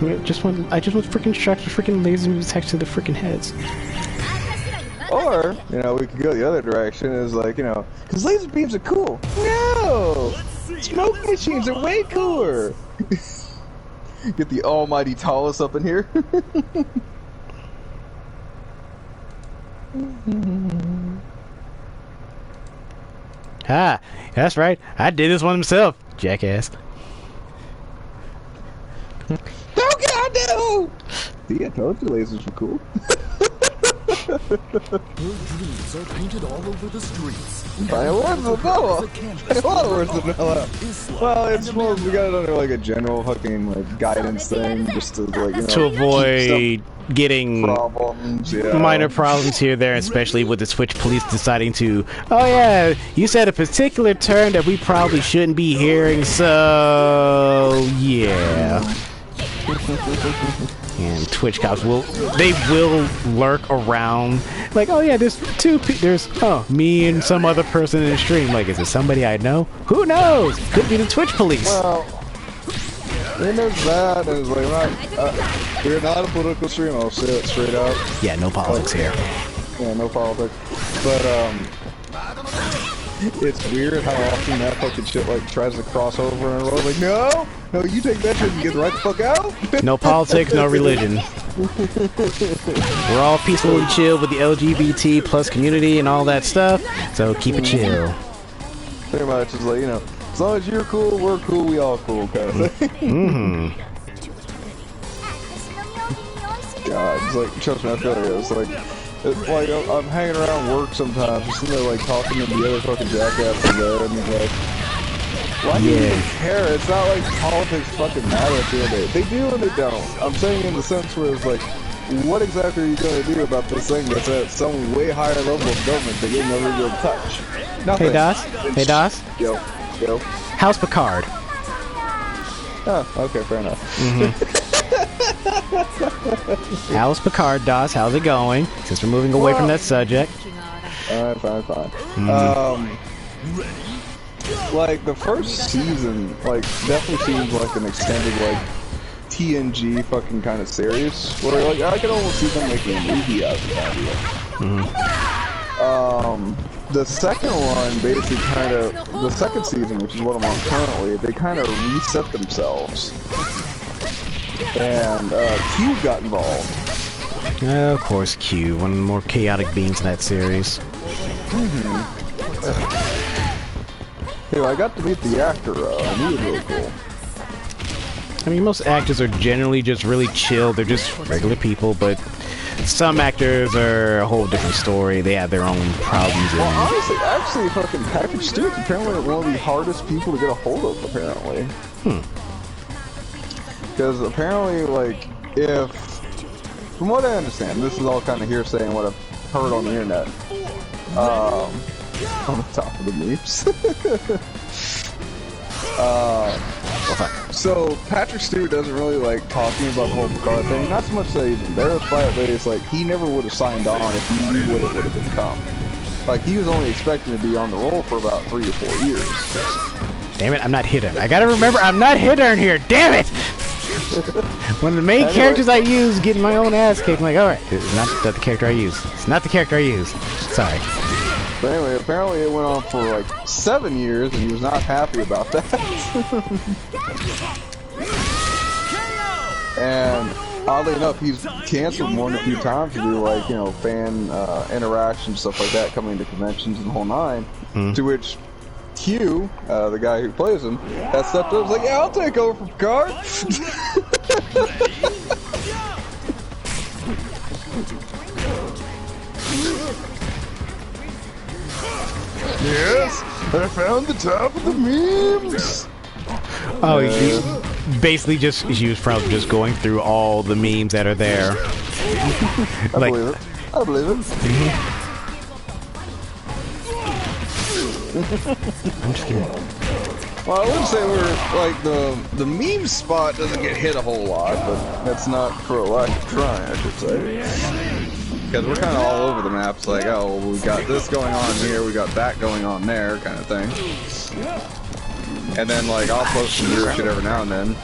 I just want freaking shots with freaking laser beams attached to the freaking heads. Or, you know, we could go the other direction. Is like, you know, because laser beams are cool. No, smoke machines are way cooler. Get the almighty tallest up in here. Ha! That's right. I did this one himself, jackass. Don't get out there! See, I told you lasers were cool. Her dreams are painted all over the streets. By words of vanilla. A lot of words of vanilla. Well, it's more, we got it under like a general fucking like guidance thing, just to like, you know, to avoid getting problems, minor problems here, there, especially with the Switch police deciding to, oh yeah, you said a particular term that we probably shouldn't be hearing, so yeah. And Twitch cops will lurk around, like, oh yeah, there's me and some other person in the stream. Like, is it somebody I know? Who knows? Could be the Twitch police. Well, then there's that, and it's like, we're not a political stream, I'll say it straight out. Yeah, no politics here. Yeah, no politics. But, it's weird how often that fucking shit, like, tries to cross over and roll. Like, no, you take that shit and get right the fuck out. No politics, no religion. We're all peacefully chill with the LGBT plus community and all that stuff, so keep it chill. Pretty much, it's like, you know, as long as you're cool, we're cool, we all cool, kind of thing. God, it's like, trust me, I feel like it's like I'm hanging around work sometimes, just sitting there like talking to the other fucking jackasses there, and like, why do you even care? It's not like politics fucking matter at the end of the day. They do and they don't. I'm saying in the sense where it's like, what exactly are you going to do about this thing that's at some way higher level of government that you'll never be able to touch? Nothing. Hey Das? Hey Das? Yo. How's Picard? Oh, okay, fair enough. How's Picard, Das? How's it going? Since we're moving away from that subject. Fine. Like, the first season, like, definitely seems like an extended, like, TNG fucking kind of series, where, like, I could almost see them making a movie out of that. The second one, basically the second season, which is what I'm on currently, they kind of reset themselves. And, Q got involved. Of course, Q, one of the more chaotic beings in that series. Hey, I got to meet the actor, and he was really cool. I mean, most actors are generally just really chill, they're just regular people, but some actors are a whole different story, they have their own problems. Well, honestly, actually, fucking Patrick Stewart's apparently one of the hardest people to get a hold of, apparently. Because apparently, like, from what I understand, this is all kind of hearsay and what I've heard on the internet, on the top of the memes. So Patrick Stewart doesn't really like talking about the whole Picard thing. Not so much that he's embarrassed by it, but it's like he never would have signed on if he knew what it would have become. Like, he was only expecting to be on the roll for about 3 to 4 years. Damn it, I'm not hidden. I gotta remember, I'm not hidden here. Damn it! One of the main characters I use getting my own ass kicked. I'm like, alright, it's not the character I use. It's not the character I use. Sorry. But anyway, apparently it went on for like 7 years, and he was not happy about that. And oddly enough, he's canceled more than a few times to do like, you know, fan interaction, stuff like that, coming to conventions and the whole nine. To which Q, the guy who plays him, has stepped up and was like, yeah, I'll take over for Picard. Yes, I found the top of the memes. Oh, you basically she was probably just going through all the memes that are there. I believe it. I believe it. I'm just kidding. Well, I wouldn't say we're like the meme spot doesn't get hit a whole lot, but that's not for a lack of trying, I should say. Because we're kind of all over the maps, like, oh, well, we got this going on here, we got that going on there, kind of thing. And then, like, I'll post some weird shit every now and then.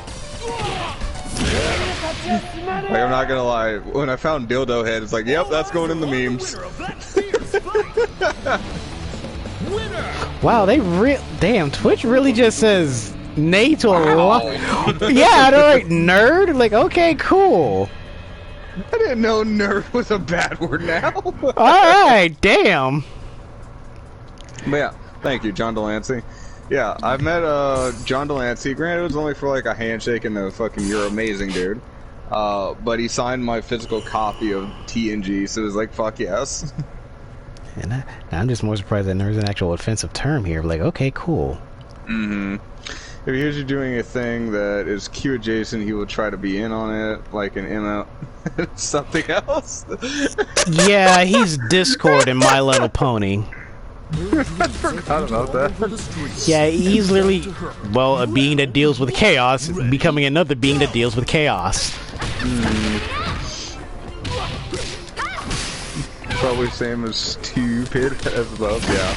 Like, I'm not gonna lie, when I found Dildo Head, it's like, yep, that's going in the memes. Wow, damn, Twitch really just says nay to a lot. Yeah, they're like, nerd? Like, okay, cool. I didn't know nerd was a bad word now. Alright, damn. But yeah, thank you, John Delancey. Yeah, I've met John Delancey. Granted, it was only for like a handshake and a fucking "you're amazing, dude." But he signed my physical copy of TNG, so it was like, fuck yes. And I'm just more surprised that there's an actual offensive term here. Like, okay, cool. Mm-hmm. If he hears you doing a thing that is Q adjacent, he will try to be in on it, like an ML something else. Yeah, he's Discord in My Little Pony. I forgot about that. Yeah, he's literally, well, a being that deals with chaos, becoming another being that deals with chaos. Probably same as stupid as above, yeah.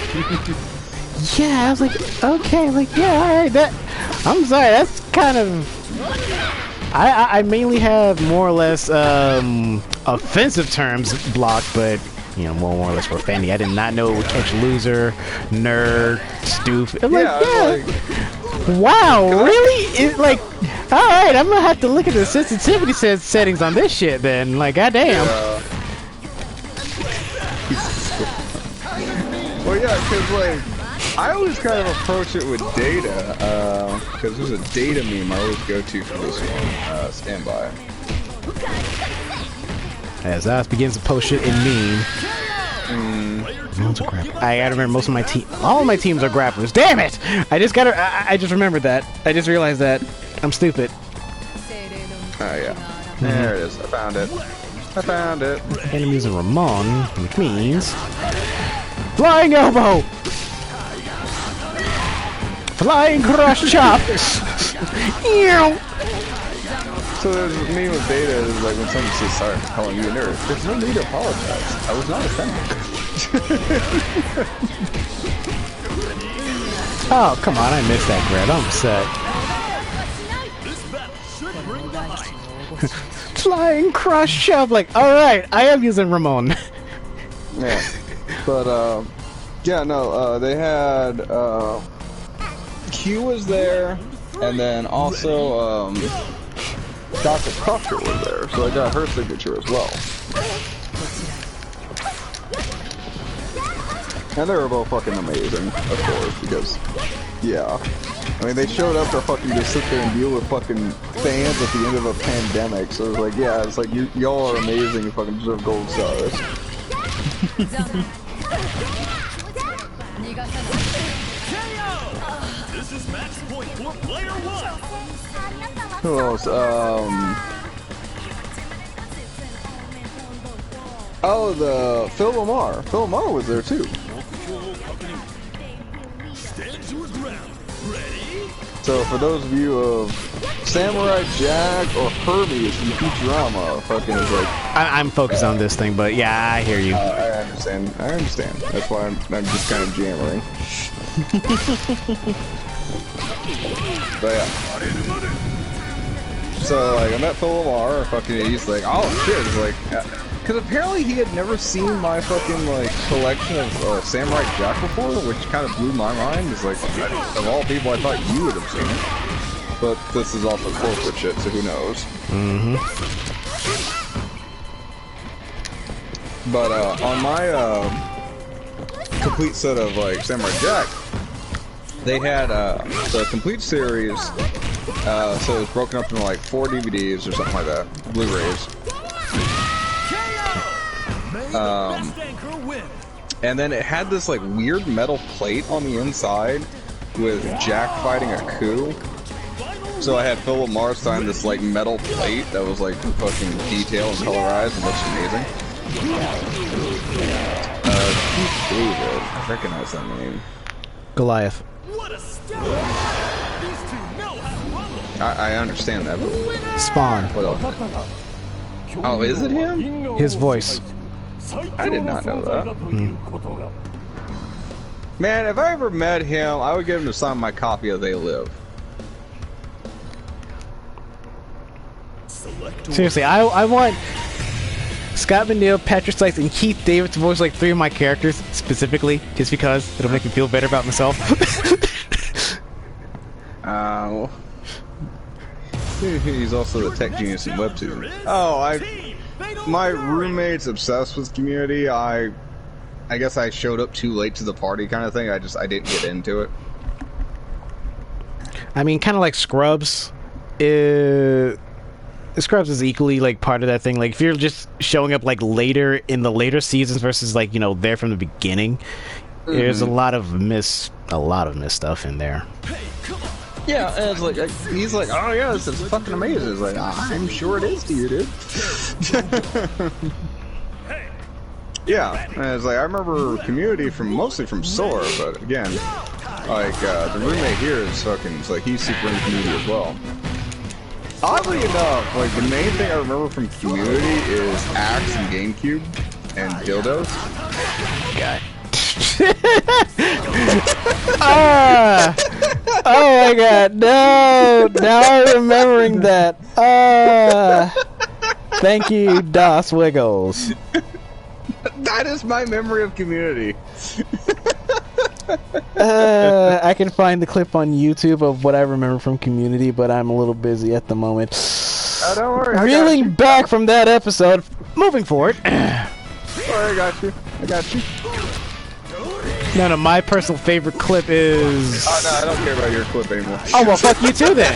Yeah, I was like, okay, like, yeah, alright, I'm sorry, that's kind of... I mainly have more or less offensive terms blocked, but you know, more or less for Fanny. I did not know it would catch loser, nerd, stoof. I'm like, yeah. Wow, really? It's like, all right, I'm gonna have to look at the sensitivity settings on this shit then. Like, goddamn. Yeah. Well, yeah, because like I always kind of approach it with data, because there's a data meme I always go to for this one. Stand by. As Oz begins to post shit in meme. I gotta remember most of my all of my teams are grapplers. Damn it! I just remembered that. I just realized that. I'm stupid. Oh yeah. There it is. I found it. And I'm using Ramon, which means flying elbow! Flying cross chop! So there's a meme with data is like when someone says sorry for calling you a nerd. There's no need to apologize. I was not offended. Oh, come on, I missed that grab. I'm upset. Flying cross shove, like, alright, I am using Ramon. Yeah. But, yeah, no, they had, Q was there, and then also, Dr. Crusher was there, so I got her signature as well. And they were both fucking amazing, of course, because, yeah. I mean, they showed up to fucking just sit there and deal with fucking fans at the end of a pandemic, so it's like, yeah, it's like, y'all are amazing, you fucking deserve gold stars. This is match point for player one. Who else? Oh, the Phil Lamar. Phil Lamar was there too. So for those of you of Samurai Jack or Herbie from Futurama, fucking is like... I'm focused on this thing, but yeah, I hear you. I understand. That's why I'm just kind of jammering. But yeah. So like I met Phil Lamar, fucking he's like, oh shit, it's like, because apparently he had never seen my fucking like collection of Samurai Jack before, which kind of blew my mind. It's like, of all people, I thought you would have seen it, but this is also corporate shit, so who knows? But on my complete set of like Samurai Jack, they had the complete series. So it was broken up into like 4 DVDs or something like that, Blu-rays. And then it had this like weird metal plate on the inside with Jack fighting a coup. So I had Phil Lamar sign this like metal plate that was like fucking detailed and colorized and looks amazing. Keith David, I recognize that name. Goliath. I understand that, but... Spawn. What else? Oh, is it him? His voice. I did not know that. Man, if I ever met him, I would get him to sign my copy of They Live. Seriously, I want Scott McNeil, Patrick Sykes, and Keith David to voice like 3 of my characters specifically, just because it'll make me feel better about myself. He's also the tech genius in Webtoon. Oh, my roommate's obsessed with Community. I guess I showed up too late to the party kind of thing. I didn't get into it. I mean, kind of like Scrubs. Scrubs is equally like part of that thing. Like if you're just showing up like later in the later seasons versus like, you know, there from the beginning, there's a lot of miss stuff in there. Yeah, and it's like he's like, oh yeah, this is fucking amazing. It's like, I'm sure it is to you, dude. Yeah, and it's like I remember Community mostly from Soar, but again, like the roommate here is fucking. It's like he's super into Community as well. Oddly enough, like the main thing I remember from Community is Axe and GameCube and dildos. Guy. Oh my god, no! Now I'm remembering that. Thank you, Das Wiggles. That is my memory of Community. I can find the clip on YouTube of what I remember from Community, but I'm a little busy at the moment. Don't worry. Reeling back from that episode, moving forward. I got you. No, my personal favorite clip is... Oh, no, I don't care about your clip anymore. Oh, well, fuck you too, then.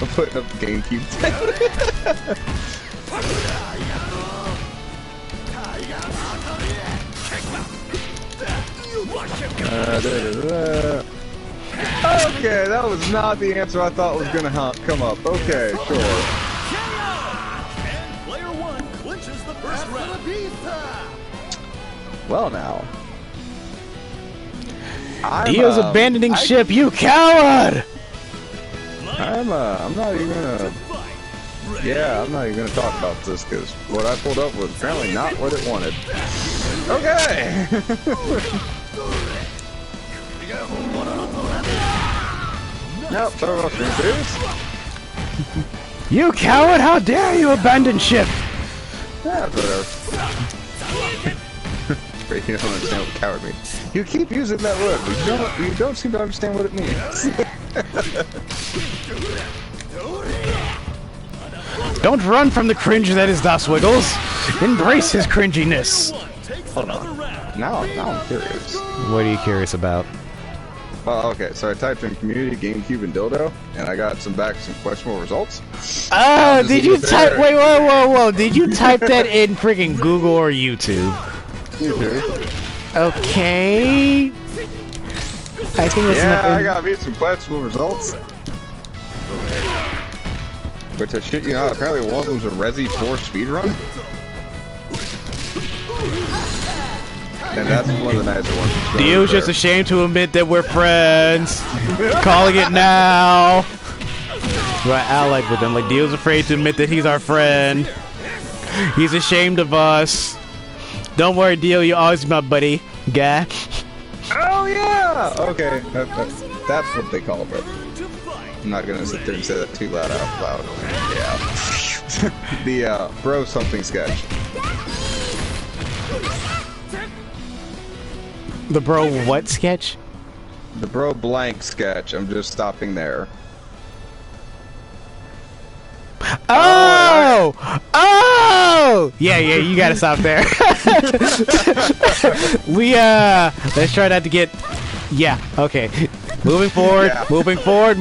I'm putting up the GameCube. Okay, that was not the answer I thought was gonna come up. Okay, sure. Well now. Dio's abandoning ship, you coward! I'm not even gonna... Yeah, I'm not even gonna talk about this, because what I pulled up was apparently not what it wanted. Okay! Nope, throw it off screen, please. You coward, how dare you abandon ship! Yeah, whatever. You don't understand what coward means. You keep using that word, but you don't seem to understand what it means. Don't run from the cringe that is Das Wiggles. Embrace his cringiness. Hold on. Now I'm curious. What are you curious about? Well, okay, so I typed in Community, GameCube, and Dildo, and I got some questionable results. Oh, did you type... Wait, whoa. Did you type that in freaking Google or YouTube? YouTube. Okay. I think that's enough. I got me some questionable results. Which I shit you not, apparently one of them's a Resi 4 speedrun. And that's one of the nicer ones. Dio's just ashamed to admit that we're friends. Calling it now. So I allied with him. Like, Dio's afraid to admit that he's our friend. He's ashamed of us. Don't worry, Dio, you're always my buddy. Guy. Oh, yeah! Okay, that's what they call it. I'm not gonna sit there and say that too loud out loud. Yeah. The, bro something sketch. The bro what sketch? The bro blank sketch. I'm just stopping there. Oh! Yeah, you gotta stop there. Let's try not to get... Yeah, okay. Moving forward, Yeah. moving forward.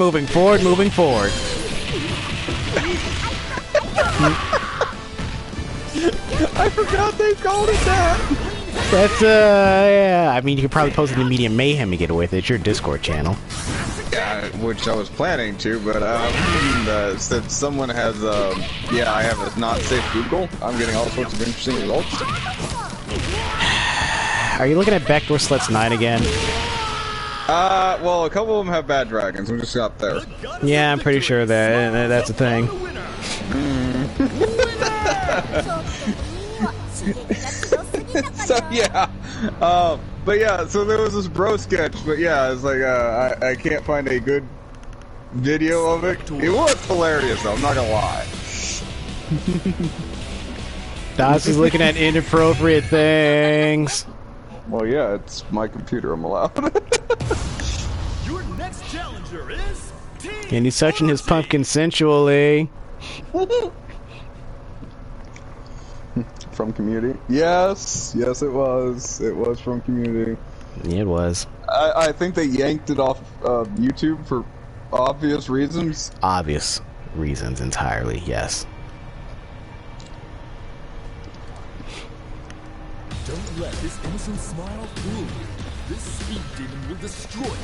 I forgot they called it that! That's, yeah. I mean, you could probably post it in Medium Mayhem and get away with it. It's your Discord channel. Yeah, which I was planning to, but since someone has, I have a not safe Google, I'm getting all sorts of interesting results. Are you looking at Backdoor Sluts 9 again? Well, a couple of them have bad dragons. I'm just up there. Yeah, I'm pretty sure that's a thing. So yeah, but yeah, so there was this bro sketch, but yeah, it's like I can't find a good video of it. It was hilarious, though. I'm not gonna lie. Das is looking at inappropriate things. Well, yeah, it's my computer. I'm allowed. Your next challenger is Team And he's touching his Orgy. pumpkin sensually. From Community. Yes, yes, it was. It was from Community. Yeah, it was. I think they yanked it off YouTube for obvious reasons. Obvious reasons entirely, yes. Don't let this innocent smile fool you. This speed demon will destroy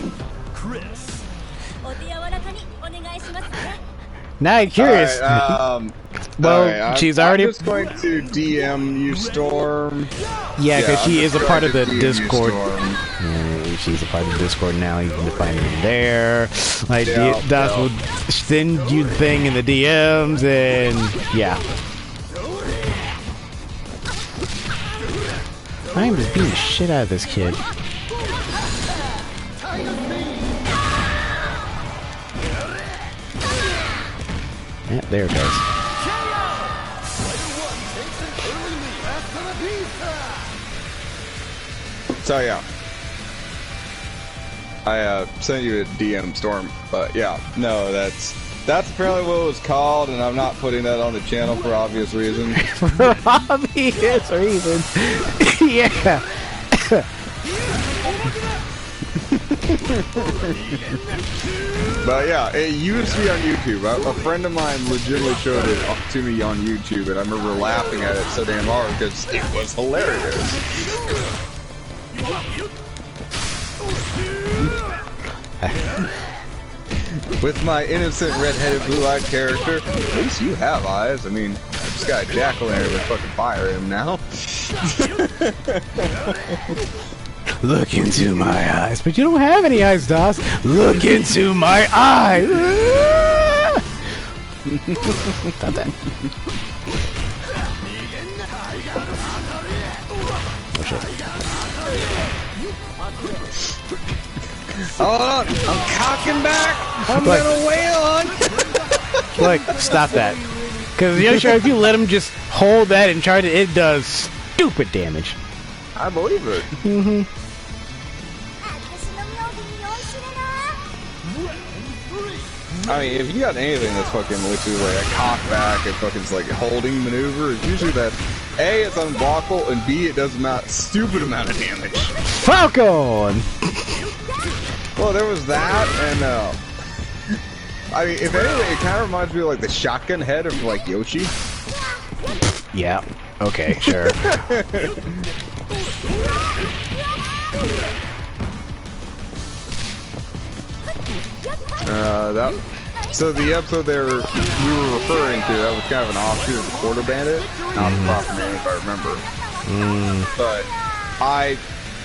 you. Chris. Now I'm curious. Well, alright, she's I'm already... just going to DM you, Storm. Yeah, because I'm she just is a part going of the to DM you, Discord. Storm. Yeah, she's a part of the Discord now. You can find her there. Like, Yeah, Das yeah. will send you the thing in the DMs, and yeah. I'm just beating the shit out of this kid. Yeah, there it goes. So yeah, I sent you a DM, Storm. But yeah, no, that's apparently what it was called, and I'm not putting that on the channel for obvious reasons. For obvious reasons. Yeah. But yeah, it used to be on YouTube. A friend of mine legitimately showed it to me on YouTube, and I remember laughing at it so damn hard because it was hilarious. With my innocent redheaded blue-eyed character, at least you have eyes. I mean, I just got a jack-o'-lantern with fucking fire in him now. Look into my eyes. But you don't have any eyes, Das. Look into my eyes. Stop that. Oh shit. Hold on, I'm cocking back. I'm Look. gonna wail on. Look, stop that. Because you know, sure, if you let him just hold that and charge it, it does stupid damage. I believe it. I mean, if you got anything that's fucking literally like a cock back and fucking like holding maneuver, it's usually that A, it's unblockable, and B, it does a stupid amount of damage. Falcon! Well, there was that, and I mean, if anything, it kind of reminds me of like the shotgun head of like Yoshi. Yeah. Okay, sure. So the episode we were referring to, that was kind of an offshoot of the Quarter Bandit, not the Proper Man, if I remember.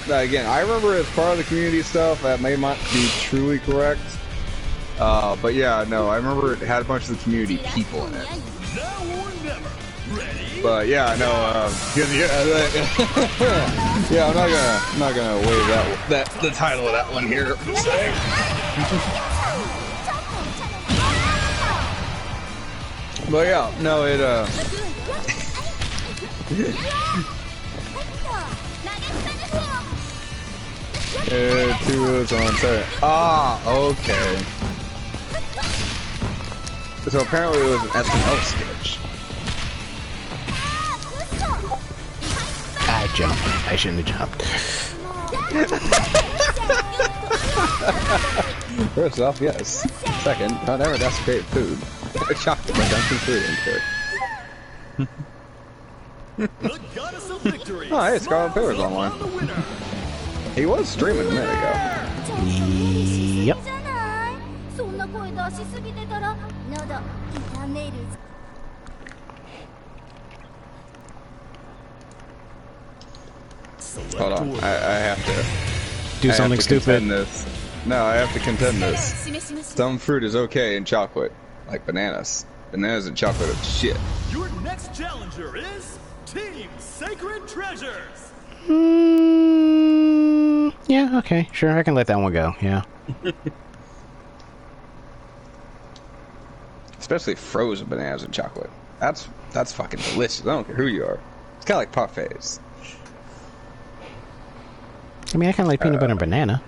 But again, I remember it as part of the community stuff. That may not be truly correct. But yeah, no, I remember it had a bunch of the community people in it. Now or never. Ready? But yeah, no, yeah, I'm not gonna waive the title of that one here. But yeah, no, it two was on set. Ah, okay. So apparently it was an SNL sketch. I jumped. I shouldn't have jumped. First off, yes. Second, not ever desecrate food. Chocolate by dumping food into it. The goddess of victory. Oh, hey, Scarlet Fever's online. The winner. He was streaming a minute ago. Yep. Hold on, I have to Do I have something to stupid. contend this. No, I have to contend this. Some fruit is okay in chocolate, like bananas. Bananas and chocolate are shit. Your next challenger is Team Sacred Treasures. Yeah, okay, sure, I can let that one go, yeah. Especially frozen bananas and chocolate. That's fucking delicious. I don't care who you are. It's kind of like parfaits. I mean, I kind of like peanut butter and banana.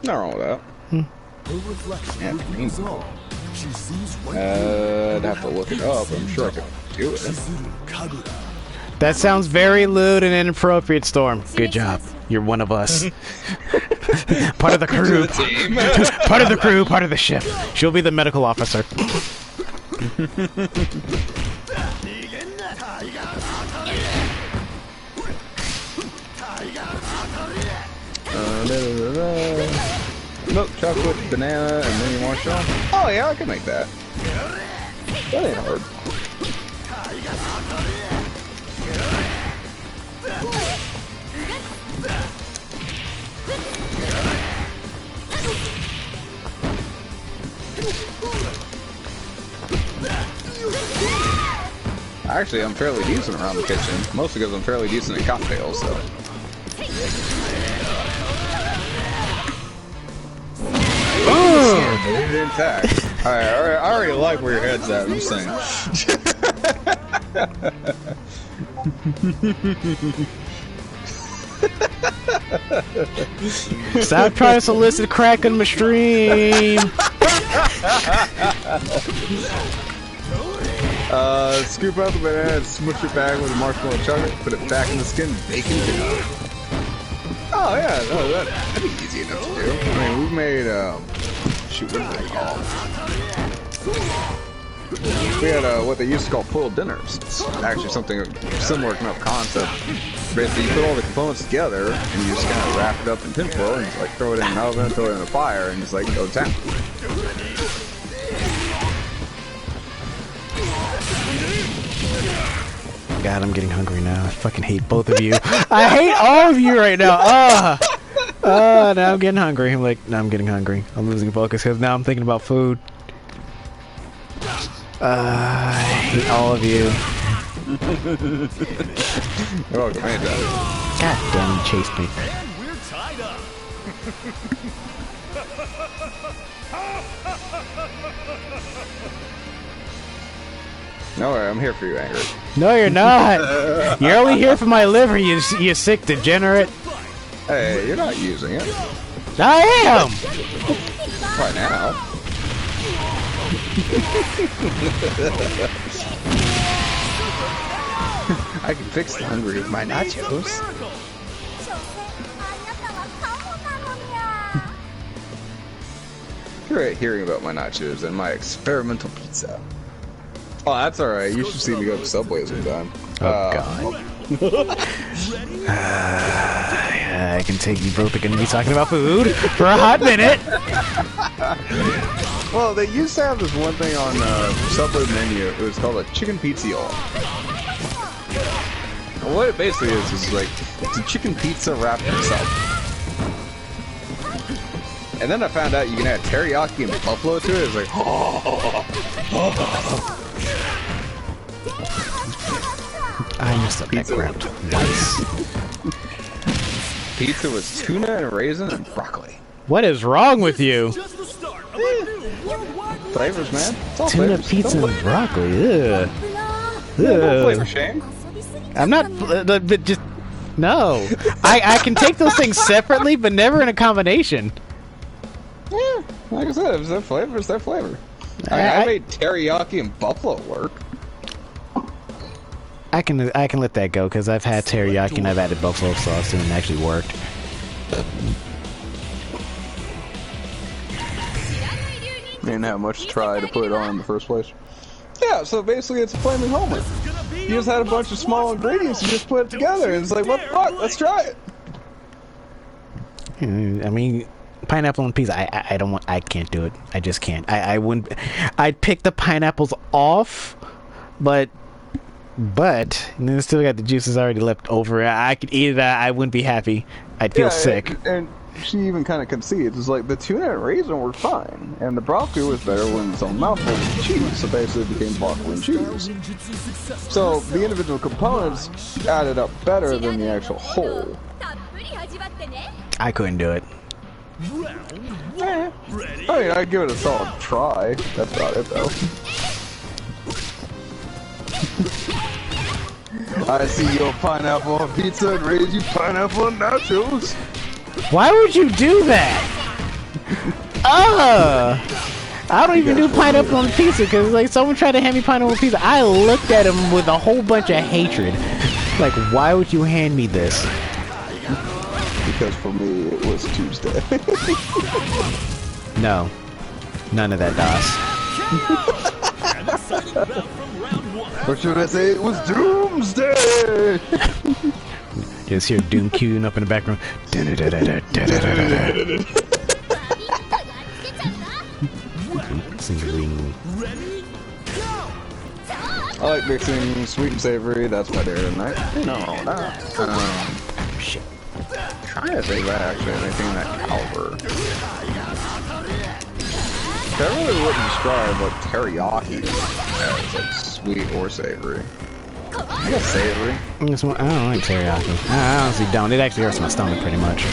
Nothing wrong with that. I'd have to look it up. I'm sure I could do it. That sounds very lewd and inappropriate, Storm. Good job. You're one of us. Part of the crew. Part of the crew, part of the ship. She'll be the medical officer. Milk, chocolate, banana, and then you marshmallow. Oh yeah, I can make that. That ain't hard. Actually, I'm fairly decent around the kitchen, mostly because I'm fairly decent at cocktails, so. Intact. Alright, I already like where your head's at, I'm just saying. Stop trying to solicit crack on my stream. Scoop out the banana and smush it back with a marshmallow chocolate, put it back in the skin, bacon dinner. Oh yeah, no, that'd be easy enough to do. I mean, we've made, shoot, what are they called? We had what they used to call pulled dinners. It's actually something similar enough concept. Basically, you put all the components together and you just kind of wrap it up in tinfoil and just like throw it in an oven, throw it in a fire, and just like go to town. God, I'm getting hungry now. I fucking hate both of you. I hate all of you right now. Now I'm getting hungry. I'm like, now I'm getting hungry. I'm losing focus because now I'm thinking about food. I hate all of you. You're welcome, anytime. God damn, you chased me. We're tied up. No worry, I'm here for you, Angry. No, you're not. You're only here for my liver, you sick degenerate. Hey, you're not using it. I am. Right now. I can fix the hungry with my nachos. Great hearing about my nachos and my experimental pizza. Oh, that's alright. You should see me go to Subway sometime. Oh, God. I can take you both are going to be talking about food for a hot minute. Well, they used to have this one thing on the Subway menu. It was called a chicken pizza. And what it basically is like, it's a chicken pizza wrapped in sub. And then I found out you can add teriyaki and buffalo to it. It's like, I missed the background twice. Pizza was tuna and raisin and broccoli. What is wrong with you? Just the start of a new worldwide Flavors, man. It's all Tuna, flavors. pizza, and broccoli. Ugh. No flavor Ugh. shame. I'm not, but just no. I can take those things separately, but never in a combination. Yeah, like I said, if their flavor, it's their flavor. I made teriyaki and buffalo work. I can let that go because I've had teriyaki and I've added buffalo sauce and it actually worked. Didn't have much to try to put it on in the first place. Yeah, so basically it's a flaming homer. You just had a bunch of small ingredients and just put it together and it's like, what the fuck, let's try it. I mean, pineapple and peas, I can't do it. I just can't. I wouldn't, I'd pick the pineapples off, but and then still got the juices already left over. I could eat it, I wouldn't be happy. I'd feel sick. And she even kind of concedes. It's like the tuna and raisin were fine, and the broccoli was better when it's on mouthful with cheese, so basically it became broccoli and cheese. So the individual components added up better than the actual whole. I couldn't do it. Yeah, Ready? I mean, I'd give it a solid try. That's about it, though. I see your pineapple on pizza and raise you pineapple on nachos. Why would you do that? I don't even do pineapple on pizza because like someone tried to hand me pineapple on pizza. I looked at him with a whole bunch of hatred. Like, why would you hand me this? Because for me, it was Tuesday. No. None of that, DOS. An exciting bout from round one. Or should I say it was Doomsday? Just hear Doom queuing up in the background. Singling. Ready? Go! I like mixing sweet and savory. That's my dinner tonight. No, no. Shit. Trying to think about actually anything in that caliber. I really wouldn't describe like teriyaki as like sweet or savory. I guess savory. I don't like teriyaki. I honestly don't. It actually hurts my stomach pretty much.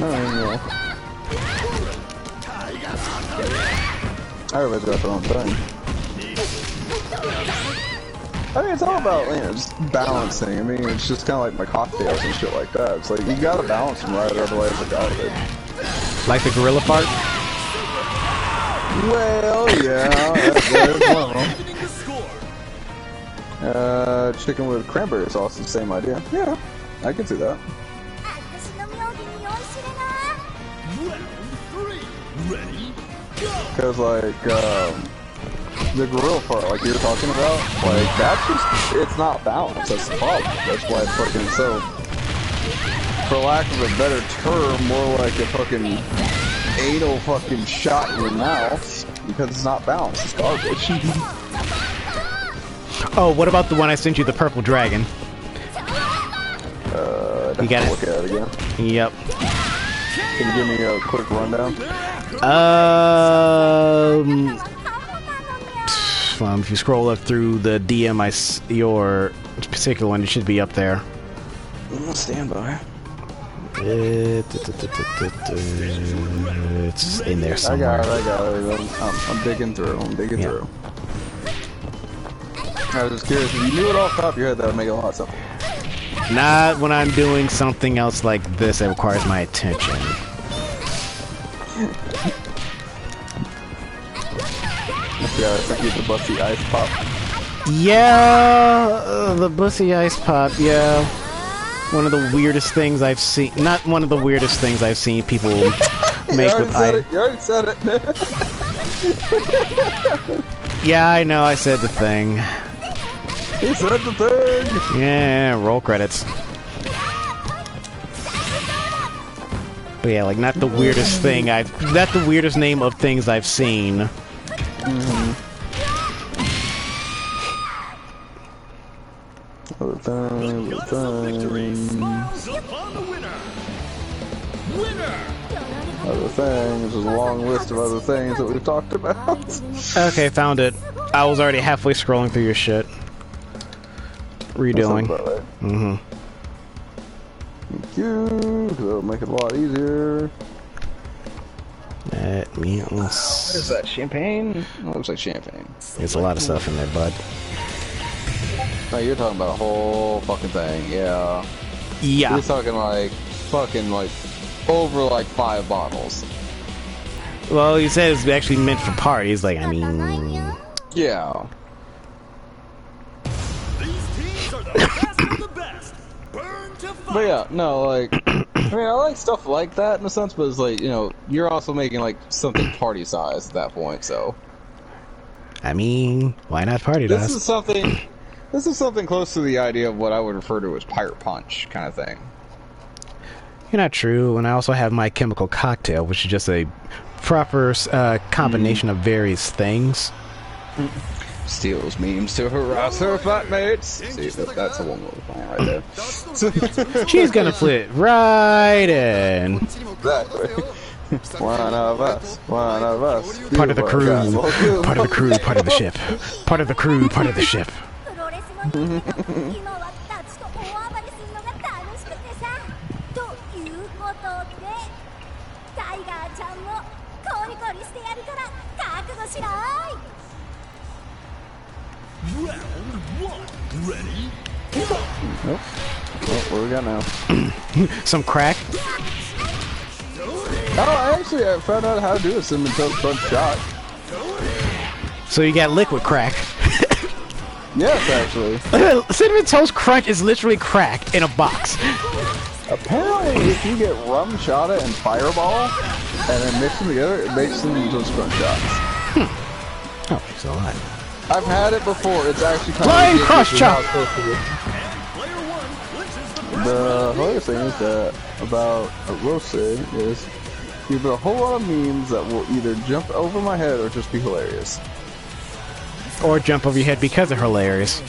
No, no. Everybody's got their own thing. I mean, it's all about, you know, just balancing. I mean, it's just kind of like my cocktails and shit like that. It's like, you gotta balance them right, otherwise it's garbage. Like the gorilla fart? Well, yeah, that's one of them. Opening the score. Chicken with cranberry sauce is the same idea. Yeah, I can see that. Round three. Ready? Go! Because, like, the gorilla part, like you were talking about, like, that's just, it's not balanced. That's the problem. That's why it's fucking so, for lack of a better term, more like a fucking anal fucking shot in your mouth. Because it's not balanced. It's garbage. Oh, what about the one I sent you, the purple dragon? You got it. Look at it again. Yep. Can you give me a quick rundown? If you scroll up through the DM, your particular one, it should be up there. Stand by. It's in there somewhere. I got it. I'm digging through. Through. I was just curious. If you knew it off the top of your head, that would make it a lot simpler. Not when I'm doing something else like this that requires my attention. Yeah, it's like the Bussy Ice Pop. Yeah, the Bussy Ice Pop, yeah. One of the weirdest things I've seen. Not one of the weirdest things I've seen people make with ice. You already said it. Yeah, I know, I said the thing. He said the thing. Yeah, roll credits. But yeah, like not the weirdest thing not the weirdest name of things I've seen. Victory smiles upon the winner. Winner. Other things. There's a long list of other things that we've talked about. Okay, found it. I was already halfway scrolling through your shit. Redoing. Right. Thank you. That'll make it a lot easier. Let me. What is that? Champagne? Oh, it looks like champagne. There's a lot of stuff in there, bud. No, you're talking about a whole fucking thing. Yeah. Yeah. You're talking like fucking like over like 5 bottles. Well, he said it's actually meant for parties. Like, I mean. Yeah. These teams are the best of the best. Burn to fire. But yeah, no, like, I mean, I like stuff like that in a sense, but it's like, you know, you're also making like something party size at that point, so. I mean, why not party This dust? is something close to the idea of what I would refer to as pirate punch kind of thing. You're not true. And I also have my chemical cocktail, which is just a proper combination of various things. Steals memes to harass her flatmates. See, that's a one little plan right there. She's gonna flip right in. Exactly. One of us. Part of the crew. Part of the crew. Part of the ship. Part of the crew. Part of the ship. 今はタツと大暴れするのが楽しくてさということでタイガーちゃんびから覚悟しろーい。 Round 1. Ready? Nope. Oh, what do we got now? Some crack. Oh, actually, I found out how to do a cinnamon toast crunch shot. So you got liquid crack. Yes, actually. Cinnamon Toast Crunch is literally crack in a box. Apparently, if you get rum shada and fireball, and then mix them together, it makes cinnamon toast crunch shots. Oh, so what? I've had it before. It's actually kind Flying of crush chop. The hilarious thing is that about a roast is you put a whole lot of memes that will either jump over my head or just be hilarious. Or jump over your head because they're hilarious.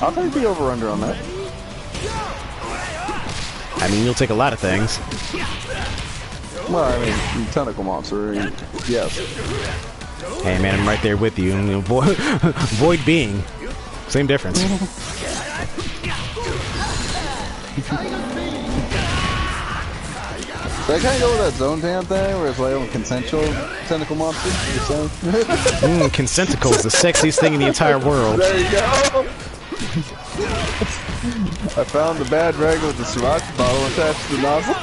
I'll take the over-under on that. I mean, you'll take a lot of things. Well, I mean, tentacle monster, yes. Hey man, I'm right there with you. Void being. Same difference. So I kind of go with that zone tan thing where it's like a consensual tentacle monster. Consenticle is the sexiest thing in the entire world. There you go. I found the bad dragon with the sriracha bottle attached to the nozzle.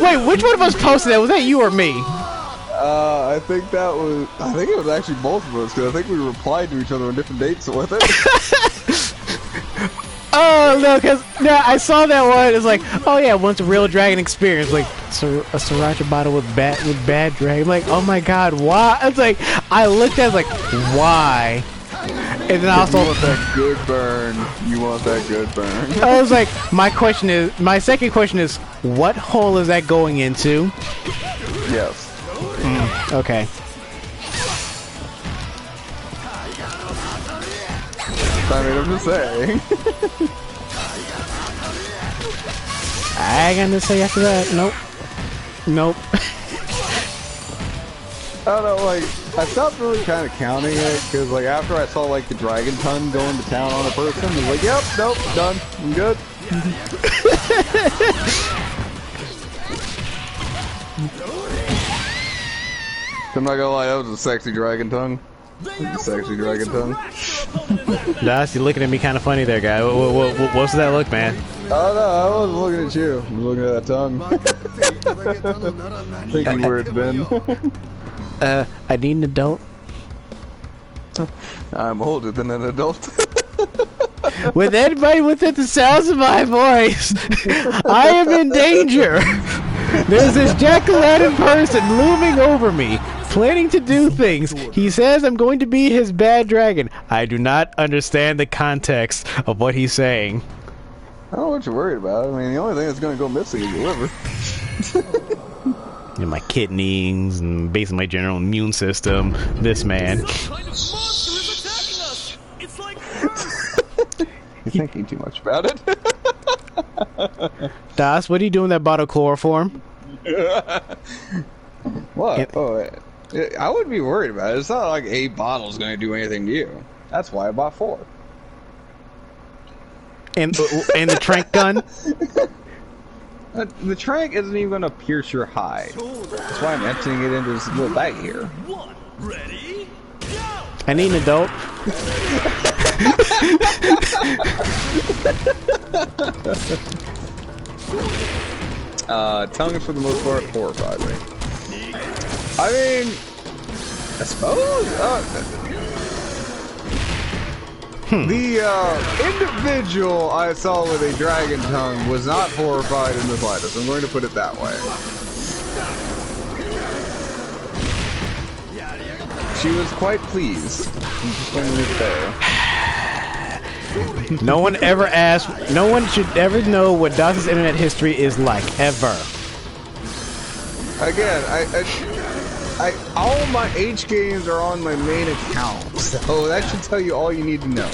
Wait, which one of us posted that? Was that you or me? I think it was actually both of us, because I think we replied to each other on different dates with it. Oh no, because I saw that one. It's like, oh yeah, once a real dragon experience, like a sriracha bottle with bad dragon. Like, oh my god, why? It's like I looked at it, like, why? And then also, you want that good burn. You want that good burn. I was like, my second question is, what hole is that going into? Yes. Okay. I mean, I'm just saying. I ain't gonna say after that. Nope. I don't know, like, I stopped really kind of counting it, because, like, after I saw, like, the dragon tongue going to town on a person, I was like, yep, nope, done, I'm good. I'm not gonna lie, that was a sexy dragon tongue. Sexy dragon tongue. Das, you're looking at me kind of funny there, guy. What's that look, man? Oh no, I wasn't looking at you. I was looking at that tongue. Thinking where it's been. I need an adult. I'm older than an adult. With anybody within the sounds of my voice, I am in danger. There's this jack-o'-lantern person looming over me, planning to do things. He says I'm going to be his bad dragon. I do not understand the context of what he's saying. I don't know what you're worried about. I mean, the only thing that's going to go missing is your liver. And my kidneys and basically my general immune system. This man. Some kind of monster is attacking us. It's like You're thinking too much about it. Das, what are you doing with that bottle of chloroform? What? I wouldn't be worried about it. It's not like a bottle's going to do anything to you. That's why I bought 4. And the trank gun? The trank isn't even going to pierce your hide. That's why I'm emptying it into this little bag here. 1. Ready? Go! I need an adult. Tongues for the most part horrified me. I mean, I suppose. The individual I saw with a dragon tongue was not horrified in the slightest. I'm going to put it that way. She was quite pleased. I'm just going to leave it there. No one ever asked. No one should ever know what Das's internet history is like, ever. Again, all my H games are on my main account, so that should tell you all you need to know.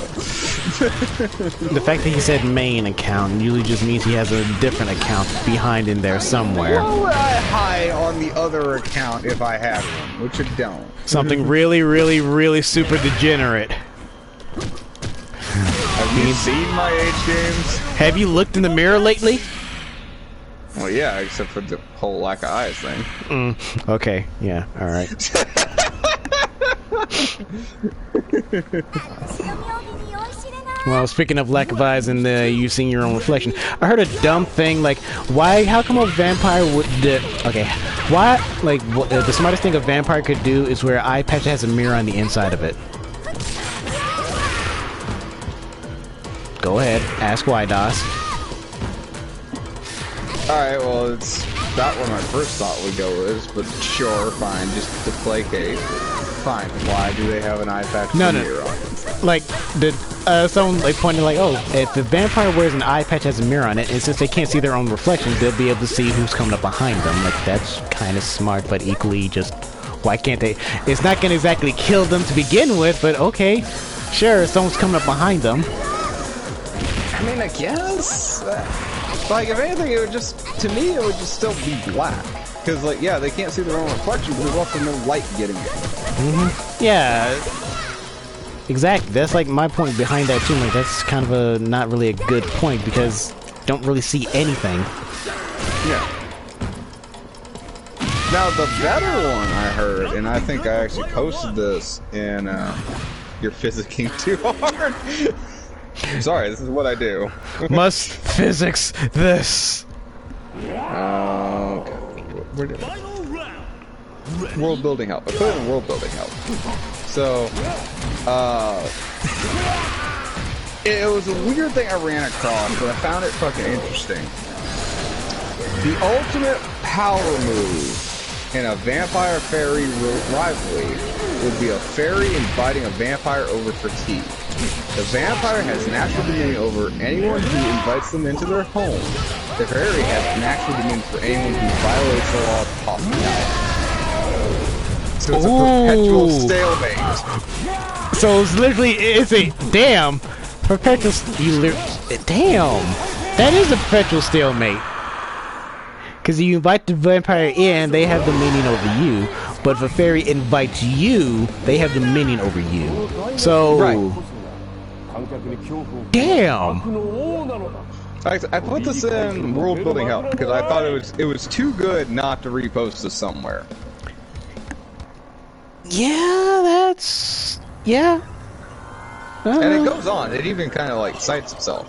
The fact that he said main account usually just means he has a different account behind in there somewhere. What would I hide on the other account if I had one, which I don't? Something really, really, really super degenerate. Have you seen my H games? Have you looked in the mirror lately? Well, yeah, except for the whole lack of eyes thing. Okay, yeah, alright. 強み帯に酔いしれない Well, speaking of lack of eyes and you seeing your own reflection, I heard a dumb thing like, why? How come a vampire would? Okay, why? Like, the smartest thing a vampire could do is wear an eye patch that has a mirror on the inside of it. Go ahead, ask why, DOS. Alright, well, it's not where my first thought would go is, but sure, fine, just to placate. Fine, why do they have an eye patch No, with no. a mirror on it? Like, someone like pointed like, oh, if the vampire wears an eye patch that has a mirror on it, and since they can't see their own reflections, they'll be able to see who's coming up behind them. Like, that's kind of smart, but equally just, why can't they? It's not gonna exactly kill them to begin with, but okay, sure, someone's coming up behind them. I mean, I guess. Like, if anything, it would just, to me, it would just still be black. Because, like, yeah, they can't see their own reflection, but there's also no light getting it. Yeah, exactly. That's like my point behind that too. Like, that's kind of a not really a good point because don't really see anything. Yeah. Now, the better one I heard, and I think I actually posted this in, You're Physicking Too Hard. Sorry, this is what I do. Must physics this. Okay. Where did world building help. I put it in world building help. So, it was a weird thing I ran across, but I found it fucking interesting. The ultimate power move in a vampire fairy rivalry would be a fairy inviting a vampire over for tea. The vampire has natural dominion over anyone who invites them into their home. The fairy has natural dominion for anyone who violates the law of hospitality. So it's a perpetual stalemate. So it's literally, it's a damn perpetual. Damn, that is a perpetual stalemate. Because you invite the vampire in, they have dominion over you. But if a fairy invites you, they have dominion over you. So, Right. Damn. I put this in world building help because I thought it was too good not to repost this somewhere. Yeah, that's yeah. And it goes on. It even kind of like cites itself.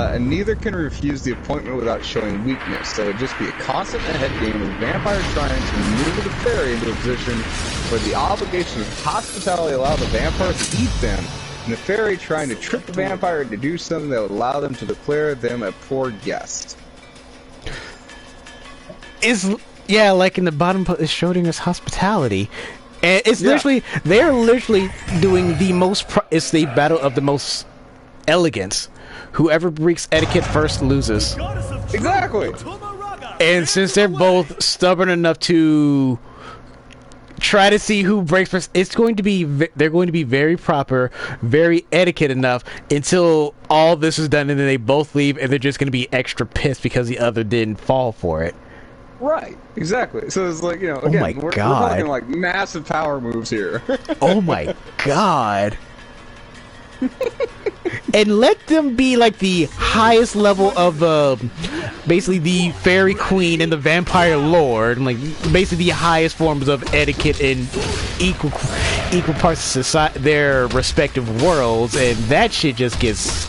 And neither can refuse the appointment without showing weakness, so it'd just be a constant head game with vampires trying to maneuver the fairy into a position where the obligation of hospitality allow the vampires to eat them, and the fairy trying to trick the vampire to do something that would allow them to declare them a poor guest. Yeah, like in the bottom is showing us hospitality. And it's literally, they're literally doing the most, it's the battle of the most elegance. Whoever breaks etiquette first loses. Exactly! And since they're both stubborn enough to try to see who breaks first, it's going to be, they're going to be very proper, very etiquette enough until all this is done and then they both leave and they're just going to be extra pissed because the other didn't fall for it. Right, exactly. So it's like, you know, again, we're talking like massive power moves here. Oh my god. And let them be like the highest level of basically the fairy queen and the vampire lord, like basically the highest forms of etiquette in equal parts of society, their respective worlds, and that shit just gets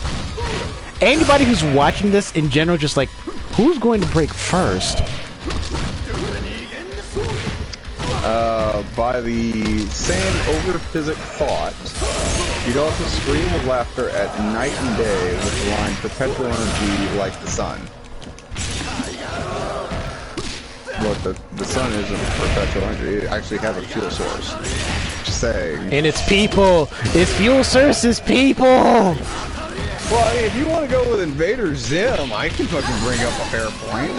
anybody who's watching this in general just like, who's going to break first? By the same overphysic thought, you'd also scream with laughter at night and day with the line perpetual energy like the sun. Look, the sun isn't perpetual energy, it actually has a fuel source. Just saying. And it's people! Its fuel source is people! Well, I mean, if you want to go with Invader Zim, I can fucking bring up a fair point.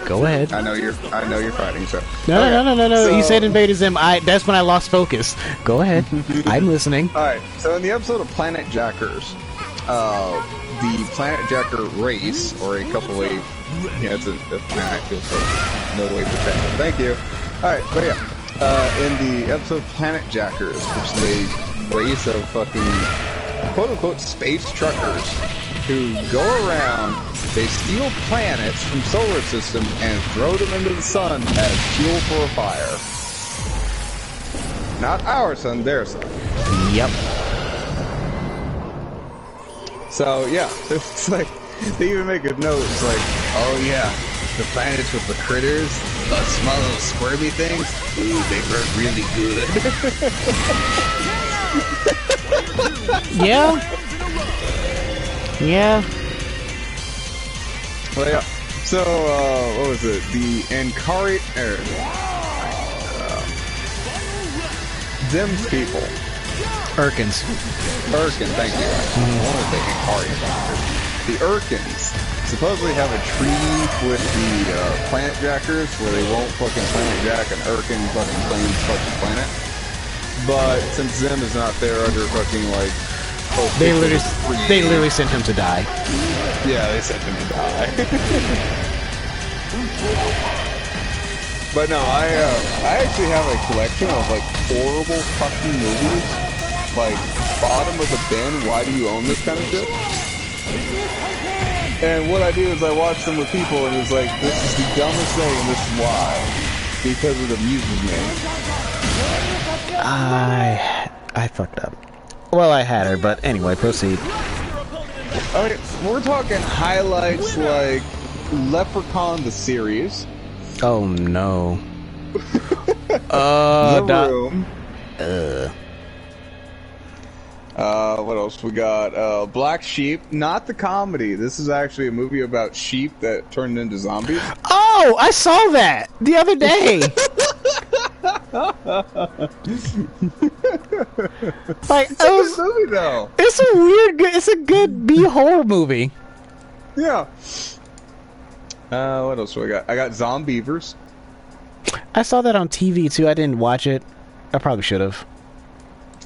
Go ahead. I know you're fighting, so. No. So, You said Invader Zim. That's when I lost focus. Go ahead. I'm listening. Alright, so in the episode of Planet Jackers, the Planet Jacker race, or a couple of, yeah, it's a planet, I feel so no way to protect. Thank you. Alright, but yeah, in the episode Planet Jackers, which they race of fucking quote-unquote space truckers who go around, they steal planets from solar system and throw them into the sun as fuel for a fire. Not our sun, their sun. Yep. So yeah, it's like they even make a note. It's like, oh yeah, the planets with the critters, the small little squirmy things. Ooh, they burn really good. Yeah. Yeah. Well, yeah. So what was it? The Ankari, Them's people. Urkins. Urkin, thank you. I wanted to say Ankari. The Urkins supposedly have a treaty with the Planet Jackers where they won't fucking Planet Jack an Urkin fucking claims fucking planet. But since Zim is not there under fucking like... They literally sent him to die. Yeah, they sent him to die. But no, I actually have a collection of like horrible fucking movies. Like, bottom of the bin, why do you own this kind of shit? And what I do is I watch them with people and it's like, this is the dumbest thing and this is why. Because it amuses me. I fucked up. Well, I had her, but anyway, proceed. I mean, we're talking highlights like Leprechaun the series. Oh no. The Room. What else we got? Black Sheep, not the comedy. This is actually a movie about sheep that turned into zombies. Oh, I saw that the other day. Like, It's a good movie though. It's a good B horror movie. Yeah. What else do I got? I got Zombievers. I saw that on TV too. I didn't watch it. I probably should have.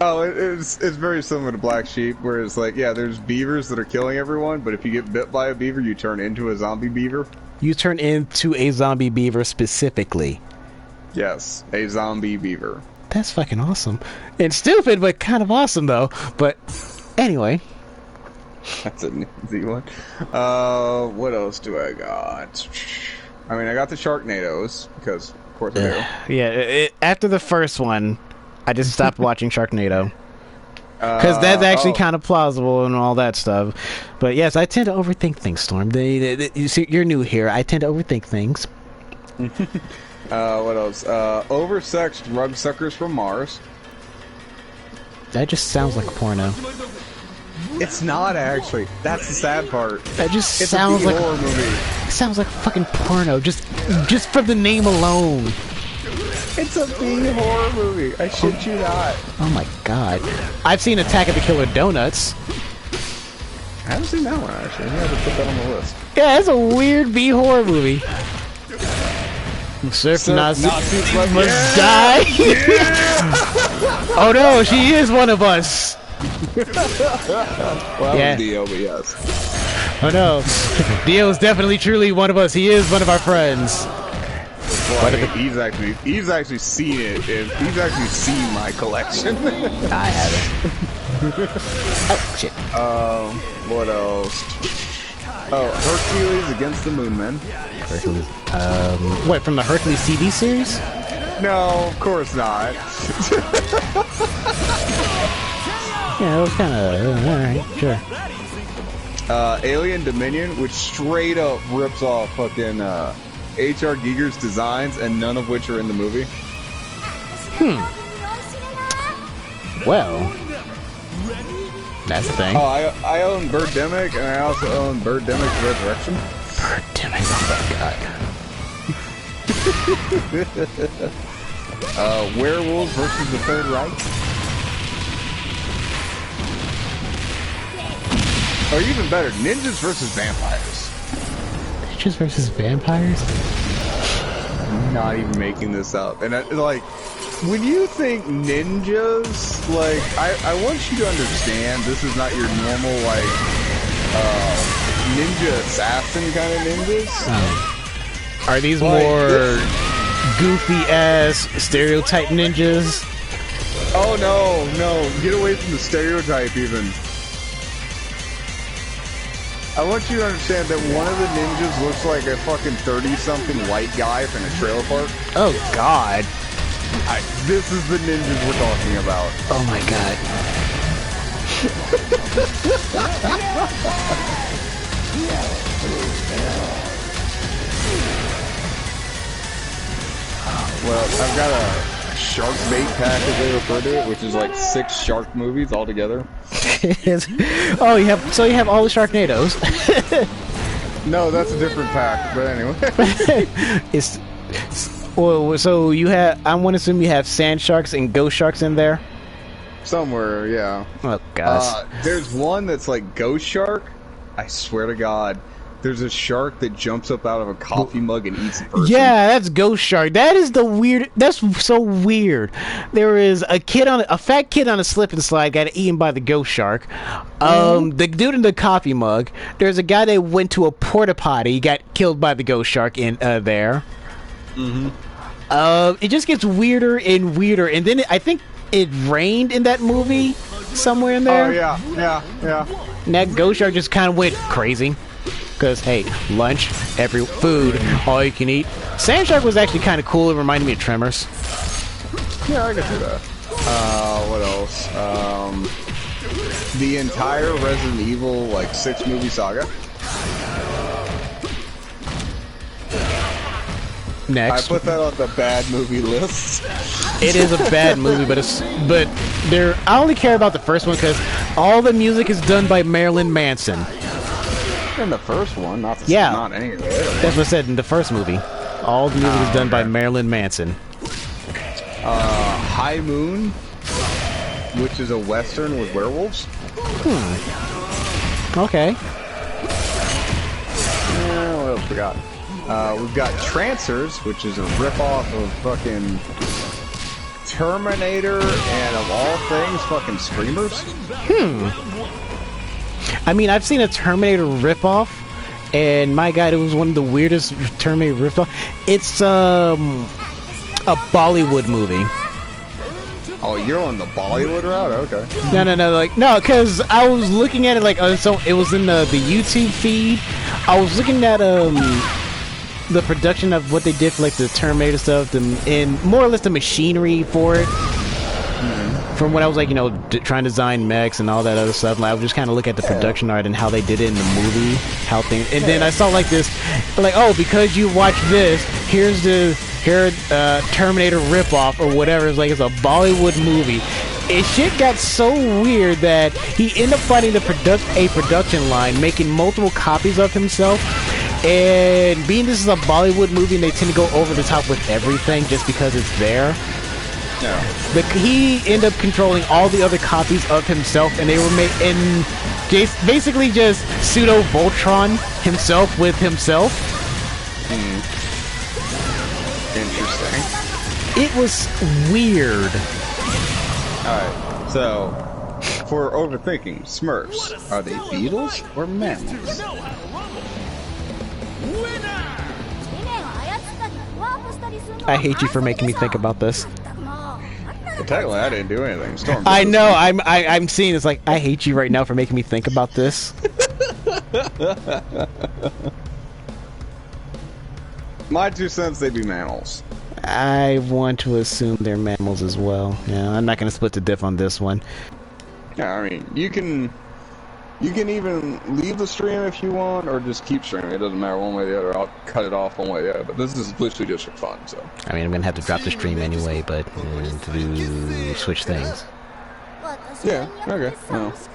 Oh, it's very similar to Black Sheep, where it's like, yeah, there's beavers that are killing everyone, but if you get bit by a beaver, you turn into a zombie beaver. You turn into a zombie beaver specifically. Yes, a zombie beaver. That's fucking awesome. And stupid, but kind of awesome though. But anyway. That's an easy one. What else do I got? I mean, I got the Sharknadoes, because of course I do. Yeah, after the first one, I just stopped watching Sharknado. Because that's actually kind of plausible and all that stuff. But yes, I tend to overthink things, Storm. You see, you're new here. I tend to overthink things. What else? Oversexed rug suckers from Mars. That just sounds like a porno. It's not actually. That's the sad part. That just It's sounds a like horror movie. It sounds like fucking porno. Just from the name alone. It's a B horror movie. I shit you not. Oh my god. I've seen Attack of the Killer Donuts. I haven't seen that one actually. I have to put that on the list. Yeah, it's a weird B horror movie. Surf Nazi must die. Oh no, she is one of us. Well, Yeah. Dio, but yes. Oh no, Dio is definitely truly one of us. He is one of our friends. Well, I mean, he's actually seen it. He's actually seen my collection. I haven't. Oh shit. What else? Oh, Hercules against the Moon Men. Hercules. What, from the Hercules CD series? No, of course not. Yeah, it was kind of alright, sure. Alien Dominion, which straight up rips off fucking H.R. Giger's designs, and none of which are in the movie. Well, that's the thing. Oh, I own Birdemic, and I also own Birdemic's Resurrection. Birdemic, oh my god. Werewolves versus the Third Reich. Or even better, ninjas versus vampires. Ninjas versus vampires? I'm not even making this up. And like, when you think ninjas, like, I want you to understand this is not your normal, like, ninja assassin kind of ninjas. Are these Like, more goofy ass stereotype ninjas. Oh no, get away from the stereotype even. I want you to understand that one of the ninjas looks like a fucking 30-something white guy from a trailer park. Oh god. This is the ninjas we're talking about. Oh my god. Well, I've got a shark bait pack, as they refer to it, which is like 6 shark movies altogether. Oh, you have all the Sharknadoes. No, that's a different pack, but anyway. Well, so you have, I want to assume you have sand sharks and ghost sharks in there? Somewhere, yeah. Oh gosh. There's one that's like ghost shark. I swear to God. There's a shark that jumps up out of a coffee mug and eats a person. Yeah, that's ghost shark. That is the weird. That's so weird. There is a fat kid on a slip and slide got eaten by the ghost shark. The dude in the coffee mug. There's a guy that went to a porta potty, got killed by the ghost shark in there. It just gets weirder and weirder, and then I think it rained in that movie somewhere in there. Oh yeah. And that ghost shark just kind of went crazy. Because, hey, lunch, food, all you can eat. Sand Shark was actually kind of cool. It reminded me of Tremors. Yeah, I can do that. What else? The entire Resident Evil, 6-movie saga. Next. I put that on the bad movie list. It is a bad movie, but I only care about the first one because all the music is done by Marilyn Manson. In the first one, not any of it. That's what I said in the first movie. All the music is done by Marilyn Manson. High Moon, which is a western with werewolves. Okay. What else we got? We've got Trancers, which is a ripoff of fucking Terminator and of all things, fucking Screamers. I mean, I've seen a Terminator ripoff, and my God, it was one of the weirdest Terminator ripoff. It's a Bollywood movie. Oh, you're on the Bollywood route? Okay. No, because I was looking at it so it was in the YouTube feed. I was looking at the production of what they did for the Terminator stuff, and more or less the machinery for it. From when I was trying to design mechs and all that other stuff, I was just kind of look at the production art and how they did it in the movie, then I saw this, because you watch this, here's Terminator ripoff or whatever. It's a Bollywood movie. Shit got so weird that he ended up finding a production line, making multiple copies of himself. And being this is a Bollywood movie, and they tend to go over the top with everything just because it's there. Yeah. He ended up controlling all the other copies of himself, and they were made in basically just pseudo Voltron himself with himself. Interesting. It was weird. Alright, so for overthinking, Smurfs, are they beetles or mammals? I hate you for making me think about this. Well, technically, I didn't do anything. Storm. I know. I'm seeing it's I hate you right now for making me think about this. My 2 cents, they'd be mammals. I want to assume they're mammals as well. Yeah, I'm not going to split the diff on this one. Yeah, I mean, you can even leave the stream if you want, or just keep streaming. It doesn't matter one way or the other. I'll cut it off one way or the other. But this is literally just for fun. So. I mean, I'm going to have to drop the stream anyway, but to switch things. Yeah. Okay. Well, if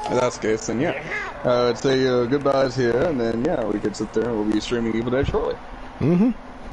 that's the case, then yeah. I'd say goodbyes here, and then yeah, we could sit there and we'll be streaming Evil Dead shortly.